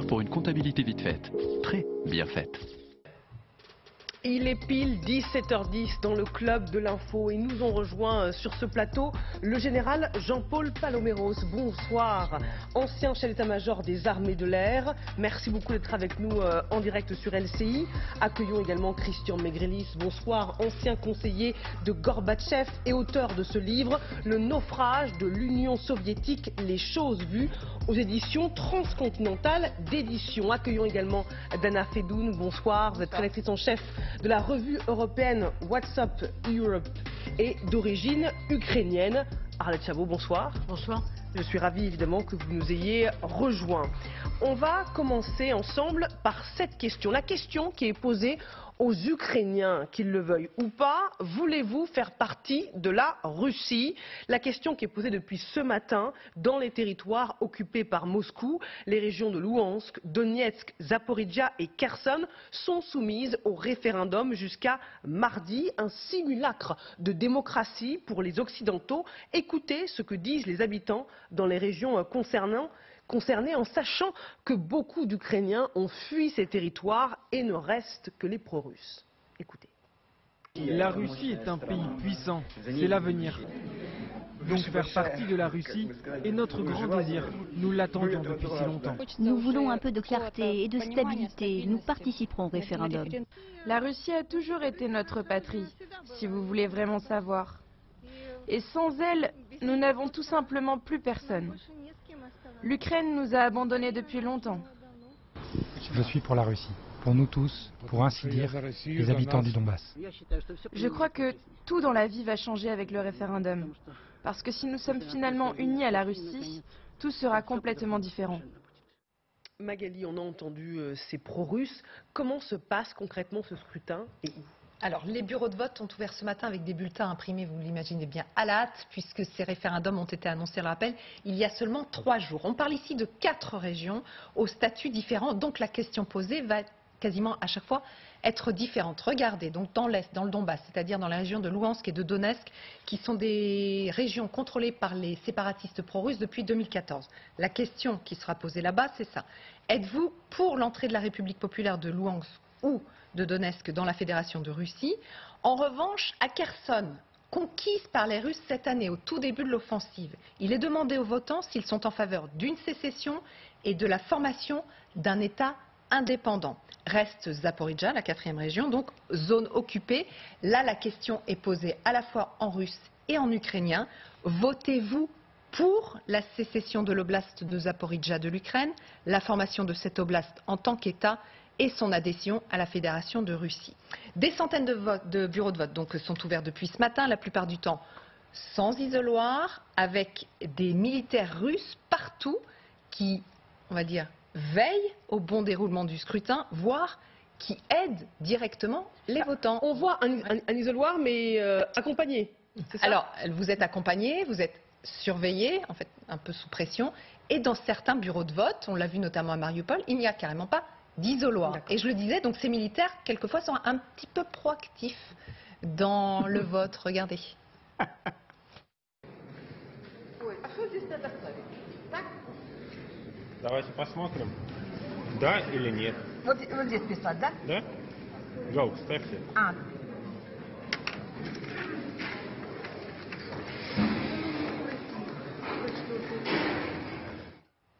pour une comptabilité vite faite. Très bien faite. Il est pile 17h10 dans le club de l'info et nous ont rejoint sur ce plateau le général Jean-Paul Paloméros. Bonsoir, ancien chef d'état-major des armées de l'air. Merci beaucoup d'être avec nous en direct sur LCI. Accueillons également Christian Megrelis. Bonsoir, ancien conseiller de Gorbatchev et auteur de ce livre, Le naufrage de l'Union soviétique, les choses vues, aux éditions transcontinentales d'édition. Accueillons également Dana Fedoun. Bonsoir, vous êtes rédactrice en chef de la revue européenne WhatsApp Europe et d'origine ukrainienne. Arlette Chabot, bonsoir. Bonsoir. Je suis ravie évidemment que vous nous ayez rejoints. On va commencer ensemble par cette question. La question qui est posée aux Ukrainiens, qu'ils le veuillent ou pas, voulez-vous faire partie de la Russie? La question qui est posée depuis ce matin dans les territoires occupés par Moscou, les régions de Louhansk, Donetsk, Zaporijia et Kherson sont soumises au référendum jusqu'à mardi, un simulacre de démocratie pour les Occidentaux. Écoutez ce que disent les habitants dans les régions concernées en sachant que beaucoup d'Ukrainiens ont fui ces territoires et ne restent que les pro-russes. Écoutez. La Russie est un pays puissant, c'est l'avenir. Donc faire partie de la Russie est notre grand désir. Nous l'attendions depuis si longtemps. Nous voulons un peu de clarté et de stabilité. Nous participerons au référendum. La Russie a toujours été notre patrie, si vous voulez vraiment savoir. Et sans elle, nous n'avons tout simplement plus personne. L'Ukraine nous a abandonnés depuis longtemps. Je suis pour la Russie, pour nous tous, pour ainsi dire, les habitants du Donbass. Je crois que tout dans la vie va changer avec le référendum. Parce que si nous sommes finalement unis à la Russie, tout sera complètement différent. Magali, on a entendu ces pro-russes. Comment se passe concrètement ce scrutin et où ? Alors, les bureaux de vote ont ouvert ce matin avec des bulletins imprimés, vous l'imaginez bien, à la hâte, puisque ces référendums ont été annoncés, je le rappelle, il y a seulement 3 jours. On parle ici de 4 régions au statut différent, donc la question posée va quasiment à chaque fois être différente. Regardez, donc dans l'Est, dans le Donbass, c'est-à-dire dans la région de Louhansk et de Donetsk, qui sont des régions contrôlées par les séparatistes pro-russes depuis 2014. La question qui sera posée là-bas, c'est ça. Êtes-vous pour l'entrée de la République populaire de Louhansk ou de Donetsk dans la Fédération de Russie? En revanche, à Kherson, conquise par les Russes cette année, au tout début de l'offensive, il est demandé aux votants s'ils sont en faveur d'une sécession et de la formation d'un État indépendant. Reste Zaporijia, la 4e région, donc zone occupée. Là, la question est posée à la fois en russe et en ukrainien. Votez-vous pour la sécession de l'oblast de Zaporijia de l'Ukraine, la formation de cet oblast en tant qu'État et son adhésion à la Fédération de Russie. Des centaines de bureaux de vote donc, sont ouverts depuis ce matin, la plupart du temps sans isoloir, avec des militaires russes partout qui, on va dire, veillent au bon déroulement du scrutin, voire qui aident directement les votants. On voit un isoloir, mais accompagné. Alors, vous êtes accompagné, vous êtes surveillé, en fait, un peu sous pression, et dans certains bureaux de vote, on l'a vu notamment à Mariupol, il n'y a carrément pas d'isoloir. Et je le disais, donc ces militaires, quelquefois, sont un petit peu proactifs dans le vote. Regardez. Давайте посмотрим, да или нет. Вот здесь писать, да? Да? Галку ставьте.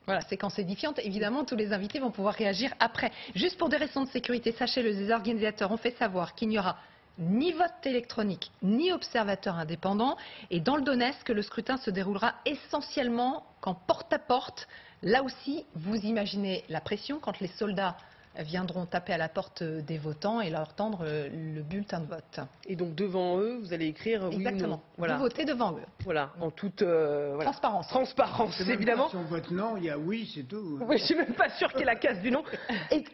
Voilà, séquence édifiante. Évidemment, tous les invités vont pouvoir réagir après. Juste pour des raisons de sécurité, sachez-le, les organisateurs ont fait savoir qu'il n'y aura ni vote électronique, ni observateur indépendant. Et dans le Donetsk, le scrutin se déroulera essentiellement qu'en porte-à-porte. Là aussi, vous imaginez la pression quand les soldats viendront taper à la porte des votants et leur tendre le bulletin de vote. Et donc devant eux, vous allez écrire oui ou non. Exactement. Voilà. Vous votez devant eux. Voilà, en toute transparence. Transparence, évidemment. Si on vote non, il y a oui, c'est tout. Oui, je suis même pas sûre qu'il y ait la case du non.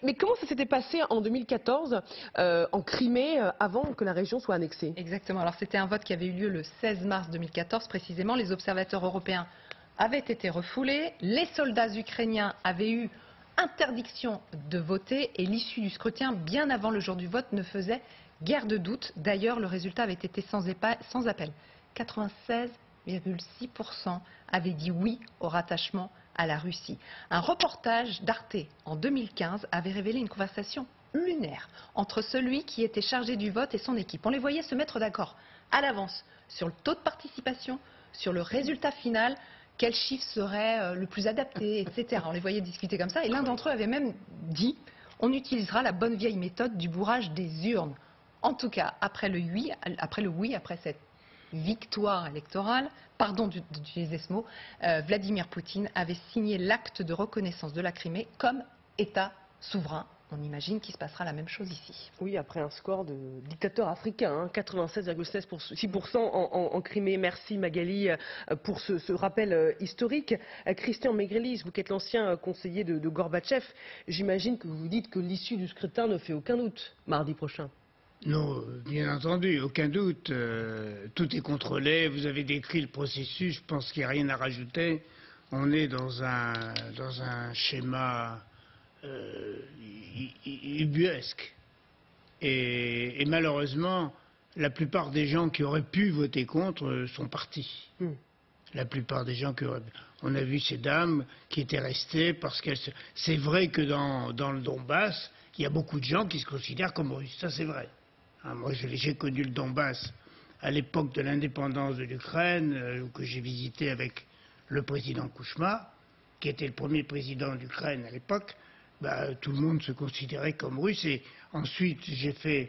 Mais comment ça s'était passé en 2014 en Crimée avant que la région soit annexée? Exactement. Alors c'était un vote qui avait eu lieu le 16 mars 2014 précisément. Les observateurs européens avaient été refoulés. Les soldats ukrainiens avaient eu interdiction de voter et l'issue du scrutin, bien avant le jour du vote, ne faisait guère de doute. D'ailleurs, le résultat avait été sans appel. 96,6% avaient dit oui au rattachement à la Russie. Un reportage d'Arte en 2015 avait révélé une conversation lunaire entre celui qui était chargé du vote et son équipe. On les voyait se mettre d'accord à l'avance sur le taux de participation, sur le résultat final, quel chiffre serait le plus adapté, etc. On les voyait discuter comme ça et l'un d'entre eux avait même dit « on utilisera la bonne vieille méthode du bourrage des urnes ». En tout cas, après le oui, après cette victoire électorale, pardon d'utiliser ce mot, Vladimir Poutine avait signé l'acte de reconnaissance de la Crimée comme État souverain. On imagine qu'il se passera la même chose ici. Oui, après un score de dictateur africain, 96,6% en Crimée. Merci Magali pour ce rappel historique. Christian Maigrelis, vous qui êtes l'ancien conseiller de Gorbatchev, j'imagine que vous vous dites que l'issue du scrutin ne fait aucun doute mardi prochain. Non, bien entendu, aucun doute. Tout est contrôlé. Vous avez décrit le processus. Je pense qu'il n'y a rien à rajouter. On est dans un schéma ubuesque. Et malheureusement, la plupart des gens qui auraient pu voter contre sont partis. La plupart des gens on a vu ces dames qui étaient restées parce qu'elles... C'est vrai que dans le Donbass, il y a beaucoup de gens qui se considèrent comme russes. Ça, c'est vrai. Moi, j'ai connu le Donbass à l'époque de l'indépendance de l'Ukraine, que j'ai visité avec le président Kouchma, qui était le premier président d'Ukraine à l'époque. Tout le monde se considérait comme russe. Et ensuite, j'ai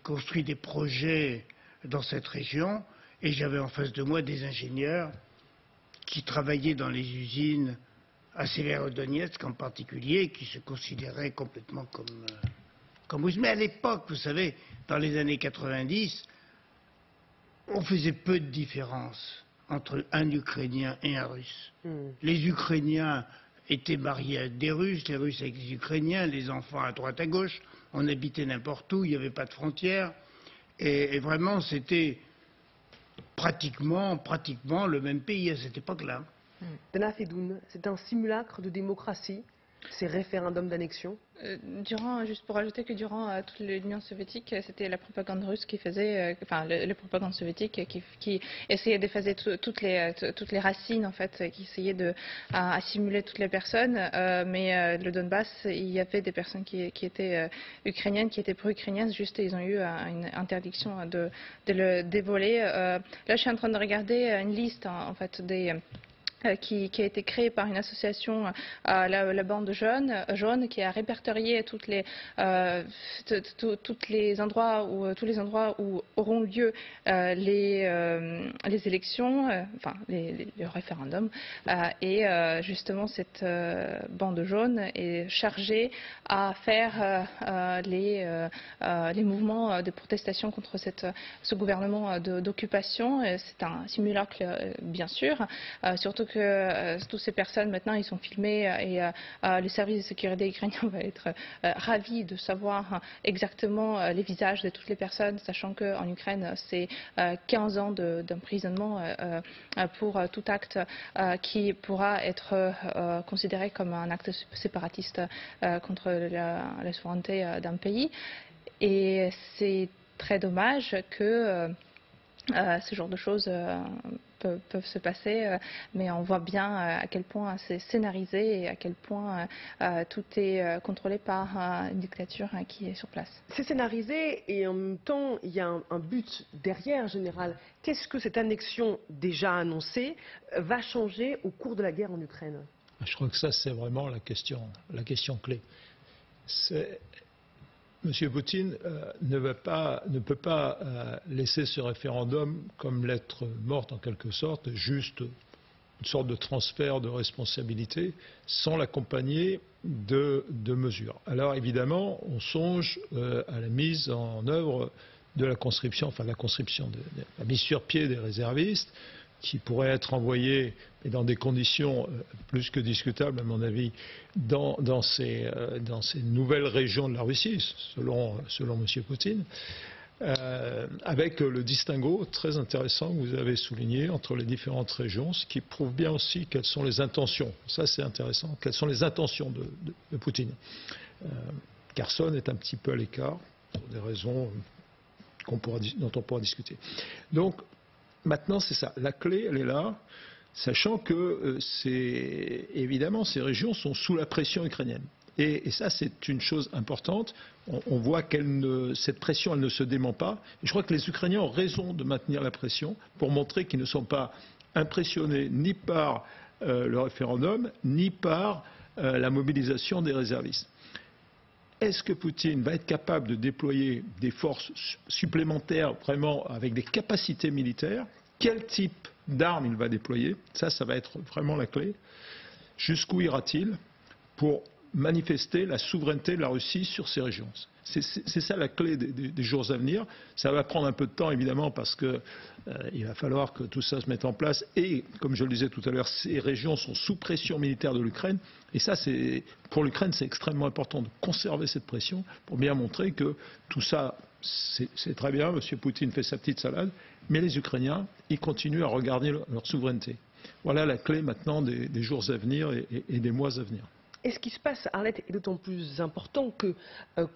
construit des projets dans cette région, et j'avais en face de moi des ingénieurs qui travaillaient dans les usines à Severodonetsk en particulier, qui se considéraient complètement comme russes. Mais à l'époque, vous savez, dans les années 90, on faisait peu de différence entre un Ukrainien et un Russe. Les Ukrainiens étaient mariés avec des Russes, les Russes avec les Ukrainiens, les enfants à droite à gauche, on habitait n'importe où, il n'y avait pas de frontières, et vraiment c'était pratiquement le même pays à cette époque-là. Dana Fedoun, c'est un simulacre de démocratie, ces référendums d'annexion? Juste pour ajouter que durant toute l'Union soviétique, c'était la propagande russe qui faisait, les propagandes soviétiques qui essayaient d'effacer toutes les racines, en fait, qui essayaient d'assimiler toutes les personnes. Mais le Donbass, il y avait des personnes qui étaient ukrainiennes, qui étaient pro-ukrainiennes, juste ils ont eu une interdiction de le dévoiler. Là, je suis en train de regarder une liste, en fait, qui a été créée par une association, la bande jaune, qui a répertorié tous les endroits où auront lieu les élections, le référendum. Et justement, cette bande jaune est chargée à faire les mouvements de protestation contre ce gouvernement d'occupation. C'est un simulacre, bien sûr, surtout que toutes ces personnes maintenant ils sont filmés et les services de sécurité ukrainiens vont être ravis de savoir exactement les visages de toutes les personnes, sachant qu'en Ukraine c'est 15 ans d'emprisonnement pour tout acte qui pourra être considéré comme un acte séparatiste contre la souveraineté d'un pays. Et c'est très dommage que ce genre de choses peuvent se passer, mais on voit bien à quel point c'est scénarisé et à quel point tout est contrôlé par une dictature qui est sur place. C'est scénarisé et en même temps il y a un but derrière, général. Qu'est-ce que cette annexion déjà annoncée va changer au cours de la guerre en Ukraine? Je crois que ça c'est vraiment la question clé. M. Poutine ne peut pas laisser ce référendum comme lettre morte en quelque sorte, juste une sorte de transfert de responsabilité, sans l'accompagner de mesures. Alors évidemment, on songe à la mise en œuvre de la conscription, la mise sur pied des réservistes, qui pourraient être envoyés, mais dans des conditions plus que discutables à mon avis, dans ces nouvelles régions de la Russie, selon M. Poutine, avec le distinguo très intéressant que vous avez souligné entre les différentes régions, ce qui prouve bien aussi quelles sont les intentions, ça c'est intéressant, quelles sont les intentions de Poutine. Kherson est un petit peu à l'écart, pour des raisons dont on pourra discuter. Donc, maintenant, c'est ça. La clé, elle est là. sachant que évidemment ces régions sont sous la pression ukrainienne. Et ça, c'est une chose importante. On voit cette pression, elle ne se dément pas. Et je crois que les Ukrainiens ont raison de maintenir la pression pour montrer qu'ils ne sont pas impressionnés ni par le référendum, ni par la mobilisation des réservistes. Est-ce que Poutine va être capable de déployer des forces supplémentaires, vraiment avec des capacités militaires? Quel type d'armes il va déployer? Ça va être vraiment la clé. Jusqu'où ira-t-il pour manifester la souveraineté de la Russie sur ces régions? C'est ça la clé des jours à venir. Ça va prendre un peu de temps, évidemment, parce qu'il va falloir que tout ça se mette en place. Et, comme je le disais tout à l'heure, ces régions sont sous pression militaire de l'Ukraine. Et ça, pour l'Ukraine, c'est extrêmement important de conserver cette pression pour bien montrer que tout ça, c'est très bien. M. Poutine fait sa petite salade. Mais les Ukrainiens, ils continuent à regarder leur souveraineté. Voilà la clé maintenant des jours à venir et des mois à venir. Et ce qui se passe, Arlette, est d'autant plus important que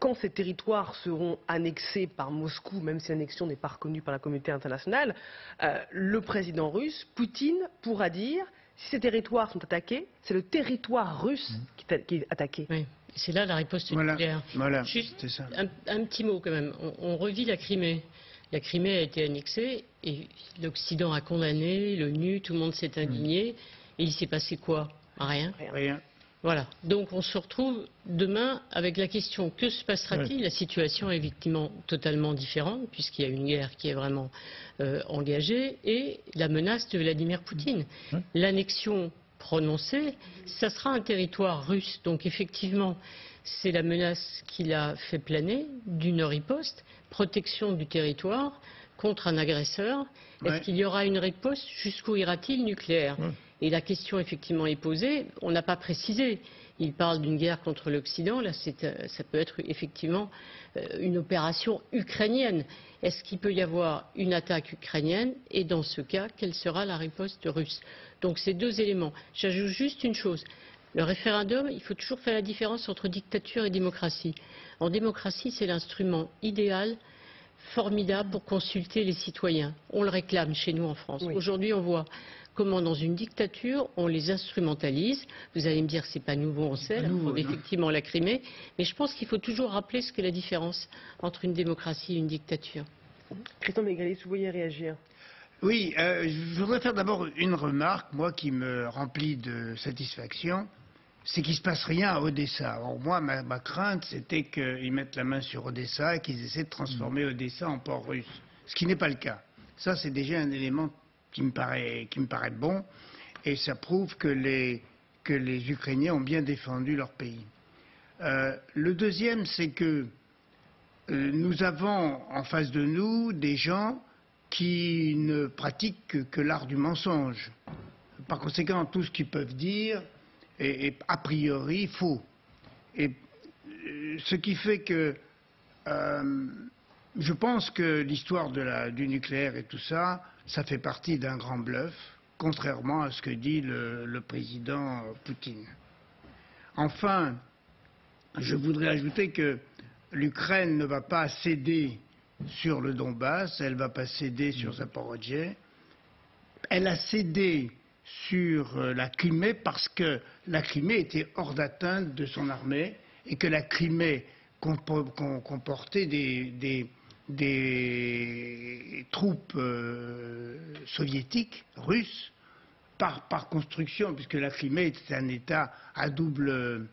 quand ces territoires seront annexés par Moscou, même si l'annexion n'est pas reconnue par la communauté internationale, le président russe, Poutine, pourra dire si ces territoires sont attaqués, c'est le territoire russe qui est attaqué. Oui, c'est là la riposte nucléaire. Voilà, juste ça. Un petit mot quand même. On revit la Crimée. La Crimée a été annexée et l'Occident a condamné, l'ONU, tout le monde s'est indigné. Et il s'est passé quoi? Rien. Rien. Voilà, donc on se retrouve demain avec la question que se passera-t-il? La situation est effectivement totalement différente puisqu'il y a une guerre qui est vraiment engagée et la menace de Vladimir Poutine. L'annexion prononcée, ça sera un territoire russe, donc effectivement c'est la menace qu'il a fait planer d'une riposte, protection du territoire contre un agresseur. Est-ce qu'il y aura une riposte? Jusqu'où ira-t-il nucléaire? Et la question effectivement est posée, on n'a pas précisé. Il parle d'une guerre contre l'Occident, là ça peut être effectivement une opération ukrainienne. Est-ce qu'il peut y avoir une attaque ukrainienne? Et dans ce cas, quelle sera la riposte russe? Donc ces deux éléments. J'ajoute juste une chose. Le référendum, il faut toujours faire la différence entre dictature et démocratie. En démocratie, c'est l'instrument idéal, formidable pour consulter les citoyens. On le réclame chez nous en France. Aujourd'hui, on voit comment dans une dictature, on les instrumentalise. Vous allez me dire, c'est pas nouveau, on sait, effectivement la Crimée. Mais je pense qu'il faut toujours rappeler ce qu'est la différence entre une démocratie et une dictature. Christian Megalis, vous voyez réagir? Oui, je voudrais faire d'abord une remarque, moi, qui me remplit de satisfaction. C'est qu'il ne se passe rien à Odessa. Alors moi, ma crainte, c'était qu'ils mettent la main sur Odessa et qu'ils essaient de transformer Odessa en port russe. Ce qui n'est pas le cas. Ça, c'est déjà un élément qui me paraît bon, et ça prouve que les Ukrainiens ont bien défendu leur pays. Le deuxième, c'est que nous avons en face de nous des gens qui ne pratiquent que l'art du mensonge. Par conséquent, tout ce qu'ils peuvent dire est a priori faux. Et ce qui fait que je pense que l'histoire du nucléaire et tout ça, ça fait partie d'un grand bluff, contrairement à ce que dit le président Poutine. Enfin, je voudrais ajouter que l'Ukraine ne va pas céder sur le Donbass, elle ne va pas céder sur Zaporijia. Elle a cédé sur la Crimée parce que la Crimée était hors d'atteinte de son armée et que la Crimée comportait des troupes soviétiques, russes, par construction, puisque la Crimée était un État à double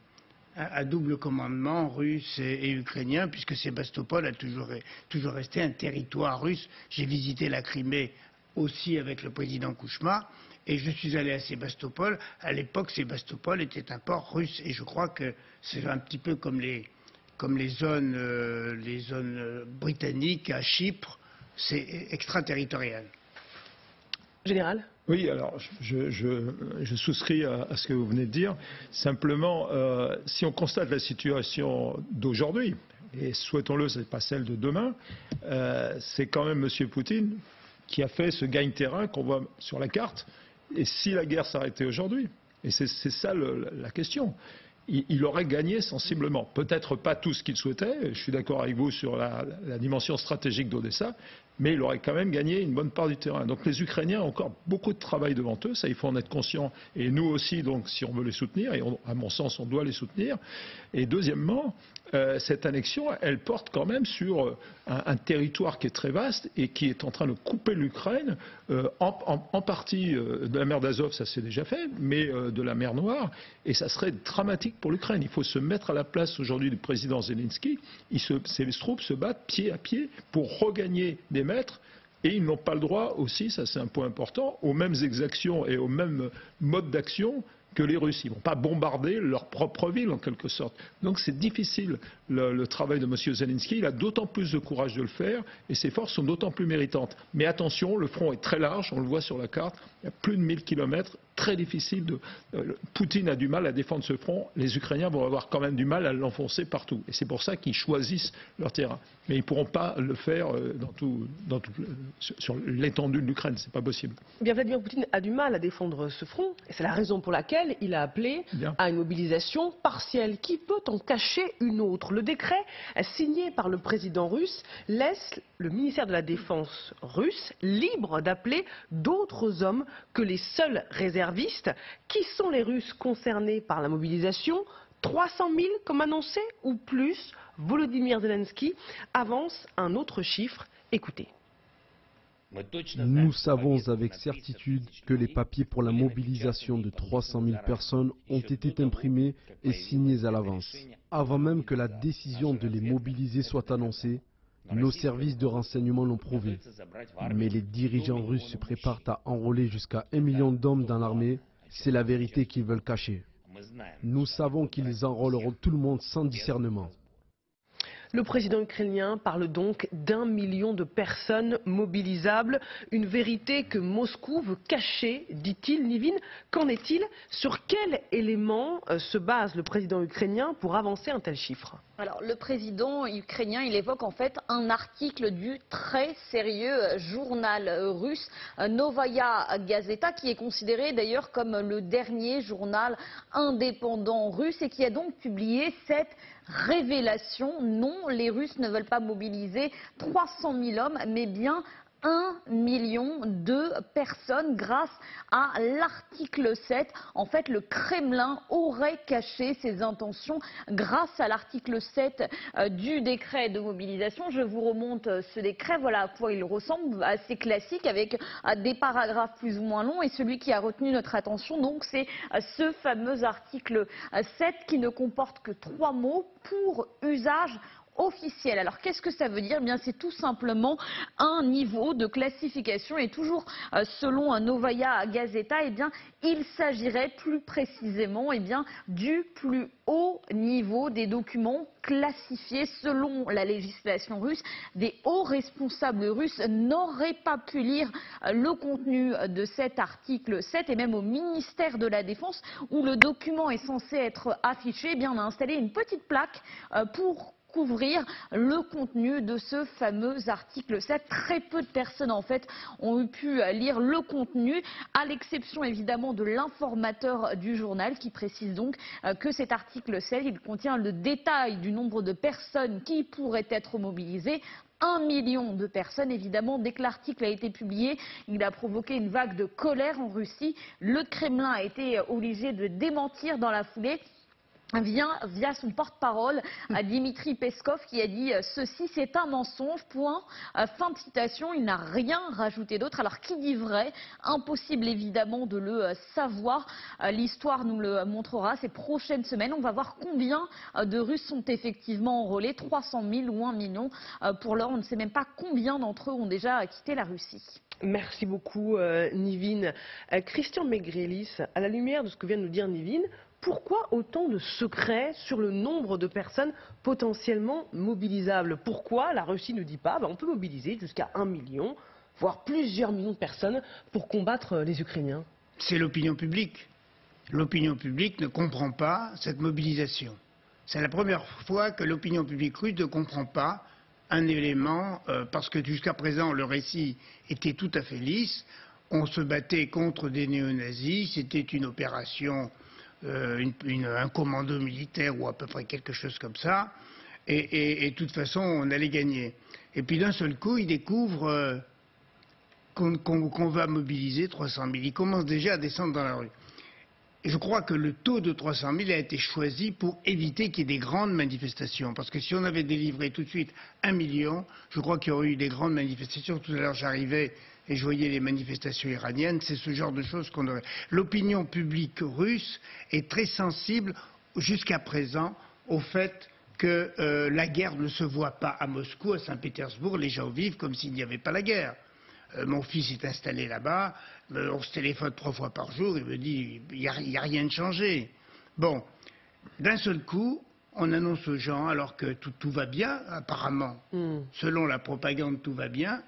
commandement, russe et ukrainien, puisque Sébastopol a toujours resté un territoire russe. J'ai visité la Crimée aussi avec le président Kouchma, et je suis allé à Sébastopol. À l'époque, Sébastopol était un port russe, et je crois que c'est un petit peu comme les zones britanniques à Chypre, c'est extraterritorial. Général ? Oui, alors je souscris à ce que vous venez de dire. Simplement, si on constate la situation d'aujourd'hui, et souhaitons-le, ce n'est pas celle de demain, c'est quand même M. Poutine qui a fait ce gagne-terrain qu'on voit sur la carte. Et si la guerre s'arrêtait aujourd'hui? Et c'est ça la question. il aurait gagné sensiblement. Peut-être pas tout ce qu'il souhaitait, je suis d'accord avec vous sur la dimension stratégique d'Odessa, mais il aurait quand même gagné une bonne part du terrain. Donc les Ukrainiens ont encore beaucoup de travail devant eux, ça il faut en être conscient, et nous aussi, donc, si on veut les soutenir, et à mon sens on doit les soutenir. Et deuxièmement, cette annexion, elle porte quand même sur un territoire qui est très vaste et qui est en train de couper l'Ukraine, en partie de la mer d'Azov, ça s'est déjà fait, mais de la mer Noire, et ça serait dramatique pour l'Ukraine. Il faut se mettre à la place aujourd'hui du président Zelensky. Ces troupes se battent pied à pied pour regagner des mètres, et ils n'ont pas le droit aussi, ça c'est un point important, aux mêmes exactions et aux mêmes modes d'action que les Russes. Ils ne vont pas bombarder leur propre ville en quelque sorte. Donc c'est difficile le travail de M. Zelensky. Il a d'autant plus de courage de le faire et ses forces sont d'autant plus méritantes. Mais attention, le front est très large, on le voit sur la carte, il y a plus de 1000 km, très difficile. Poutine a du mal à défendre ce front, les Ukrainiens vont avoir quand même du mal à l'enfoncer partout. Et c'est pour ça qu'ils choisissent leur terrain. Mais ils ne pourront pas le faire sur l'étendue de l'Ukraine, c'est pas possible. Bien, Vladimir Poutine a du mal à défendre ce front, et c'est la raison pour laquelle il a appelé à une mobilisation partielle qui peut en cacher une autre. Le décret signé par le président russe laisse le ministère de la Défense russe libre d'appeler d'autres hommes que les seuls réservistes. Qui sont les Russes concernés par la mobilisation? 300 000 comme annoncé ou plus? Volodymyr Zelensky avance un autre chiffre. Écoutez. Nous savons avec certitude que les papiers pour la mobilisation de 300 000 personnes ont été imprimés et signés à l'avance. Avant même que la décision de les mobiliser soit annoncée, nos services de renseignement l'ont prouvé. Mais les dirigeants russes se préparent à enrôler jusqu'à 1 million d'hommes dans l'armée. C'est la vérité qu'ils veulent cacher. Nous savons qu'ils enrôleront tout le monde sans discernement. Le président ukrainien parle donc d'1 million de personnes mobilisables, une vérité que Moscou veut cacher, dit-il. Nivine, qu'en est-il? Sur quel élément se base le président ukrainien pour avancer un tel chiffre? Alors, le président ukrainien, il évoque en fait un article du très sérieux journal russe Novaya Gazeta, qui est considéré d'ailleurs comme le dernier journal indépendant russe et qui a donc publié cette révélation. Non, les Russes ne veulent pas mobiliser 300 000 hommes, mais bien 1 million de personnes grâce à l'article 7. En fait, le Kremlin aurait caché ses intentions grâce à l'article 7 du décret de mobilisation. Je vous remonte ce décret, voilà à quoi il ressemble, assez classique avec des paragraphes plus ou moins longs. Et celui qui a retenu notre attention, donc, c'est ce fameux article 7 qui ne comporte que 3 mots: pour usage officiel. Alors qu'est-ce que ça veut dire? Eh bien, c'est tout simplement un niveau de classification, et toujours selon Novaya Gazeta, eh bien, il s'agirait plus précisément, eh bien, du plus haut niveau des documents classifiés selon la législation russe. Des hauts responsables russes n'auraient pas pu lire le contenu de cet article 7, et même au ministère de la Défense, où le document est censé être affiché, eh bien, on a installé une petite plaque pour couvrir le contenu de ce fameux article 7. Très peu de personnes en fait ont pu lire le contenu, à l'exception évidemment de l'informateur du journal qui précise donc que cet article 7, il contient le détail du nombre de personnes qui pourraient être mobilisées. 1 million de personnes, évidemment. Dès que l'article a été publié, il a provoqué une vague de colère en Russie. Le Kremlin a été obligé de démentir dans la foulée, via son porte-parole, Dimitri Peskov, qui a dit ceci: c'est un mensonge, point, fin de citation. Il n'a rien rajouté d'autre. Alors qui dit vrai? Impossible évidemment de le savoir. L'histoire nous le montrera ces prochaines semaines. On va voir combien de Russes sont effectivement enrôlés, 300 000 ou 1 million. Pour l'heure, on ne sait même pas combien d'entre eux ont déjà quitté la Russie. Merci beaucoup Nivine. Christian Megrelis, à la lumière de ce que vient de nous dire Nivine, pourquoi autant de secrets sur le nombre de personnes potentiellement mobilisables? Pourquoi la Russie ne dit pas on peut mobiliser jusqu'à 1 million, voire plusieurs millions de personnes pour combattre les Ukrainiens? C'est l'opinion publique. L'opinion publique ne comprend pas cette mobilisation. C'est la première fois que l'opinion publique russe ne comprend pas un élément, parce que jusqu'à présent le récit était tout à fait lisse. On se battait contre des néo-nazis, c'était une opération un commando militaire ou à peu près quelque chose comme ça. Et de toute façon, on allait gagner. Et puis d'un seul coup, ils découvrent qu'on va mobiliser 300 000. Ils commencent déjà à descendre dans la rue. Et je crois que le taux de 300 000 a été choisi pour éviter qu'il y ait des grandes manifestations. Parce que si on avait délivré tout de suite 1 million, je crois qu'il y aurait eu des grandes manifestations. Tout à l'heure, j'arrivais et je voyais les manifestations iraniennes. C'est ce genre de choses qu'on aurait. L'opinion publique russe est très sensible jusqu'à présent au fait que la guerre ne se voit pas à Moscou, à Saint-Pétersbourg. Les gens vivent comme s'il n'y avait pas la guerre. Mon fils est installé là-bas, on se téléphone 3 fois par jour, il me dit il n'y a rien de changé. Bon, d'un seul coup, on annonce aux gens, alors que tout va bien, apparemment, selon la propagande, tout va bien,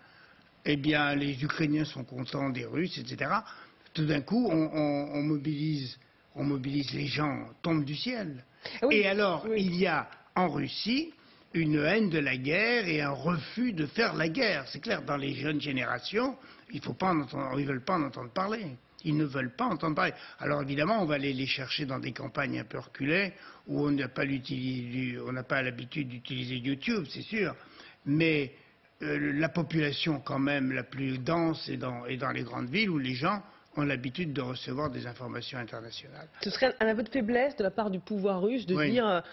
eh bien, les Ukrainiens sont contents des Russes, etc. Tout d'un coup, on mobilise les gens, tombent du ciel. Oui, et alors, il y a en Russie une haine de la guerre et un refus de faire la guerre. C'est clair, dans les jeunes générations, ils ne veulent pas en entendre parler. Ils ne veulent pas entendre parler. Alors évidemment, on va aller les chercher dans des campagnes un peu reculées, où on n'a pas l'habitude d'utiliser YouTube, c'est sûr, mais la population quand même la plus dense est dans les grandes villes, où les gens ont l'habitude de recevoir des informations internationales. Ce serait un aveu de faiblesse de la part du pouvoir russe de dire